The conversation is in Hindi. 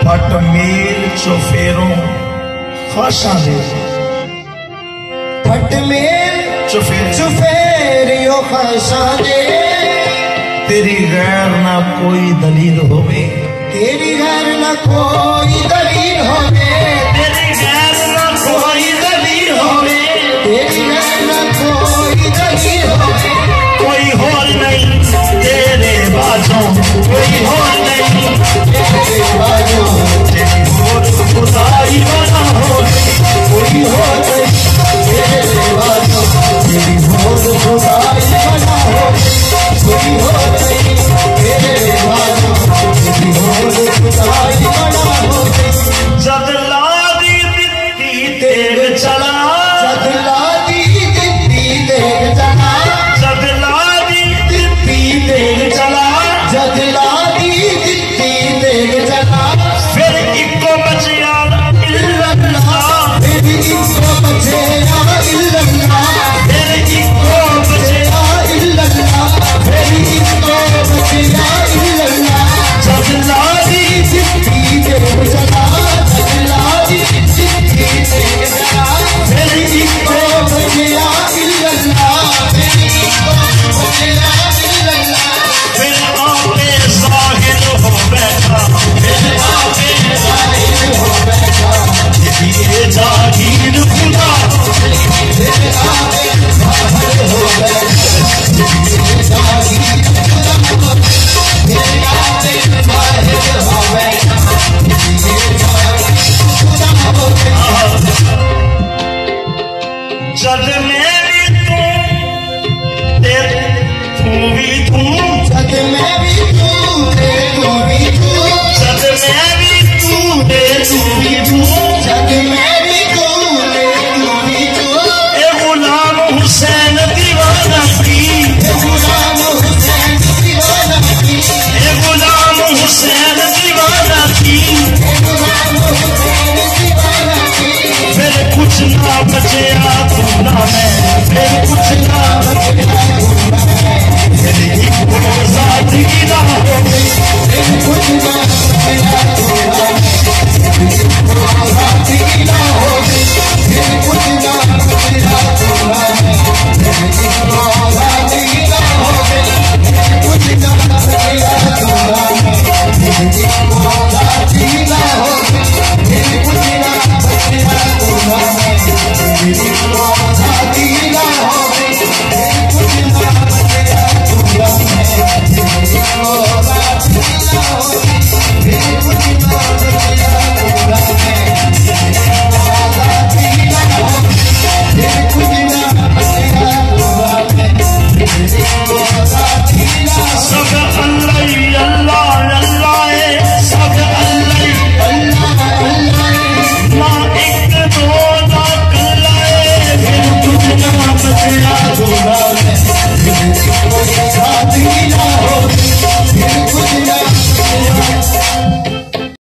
फट मेल चुफेरों खाशा दे फट मेल चुफेरियो खाशा दे तेरी गैर ना कोई दलील होवे तेरी गैर ना कोई दलील होवे तेरी गैर ना कोई दलील होवे तेरी गैर ना कोई दलील होवे कोई होर नहीं तेरे बाजों कोई होर नहीं तेरे बाजों तेरी होर खुदाई बना हो कोई होर नहीं तेरे बाजों तेरी होर खुदाई बना हो कोई होर नहीं तेरे बाजों तेरी होर खुदाई बना हो जद लादी दित्ती तेग चला जद लादी दित्ती तेग चला जद लादी दित्ती तेग चला जद लादी दित्ती तेग चला फिर इको बचिया इल्लल्लाह फिर इको बचेया इल्लल्लाह फिर इको बचिया इल्लल्लाह फिर इको बचेया इल्लल्लाह जद लादी दित्ती तेग चला जद लादी दित्ती तेग चला फिर इको बचेया इल्लल्लाह फिर इको बचेया इल्लल्लाह फिर आपे साहिल हो बैठा फिर आपे साहिल हो बैठा ये जागीर खुदा फिर आपे साहिल हो बैठा ये जागीर खुदा फिर आपे साहिल हो बैठा ये जागीर खुदा हो बैठा जद मैं भी तू भी तू जद मैं भी तू तू भी तू जद मैं भी तू भी तू जद मैं भी तू भी तू ए गुलाम हुसैन दीवाना की गुलाम हुसैन दीवाना की ए गुलाम हुसैन दीवाना की गुलाम हुसैन दीवाना की फिर कुछ ना बचेगा तू ना मैं फिर कुछ ना बचेगा मेरी एक साथ की ना हो फिर कुछ ना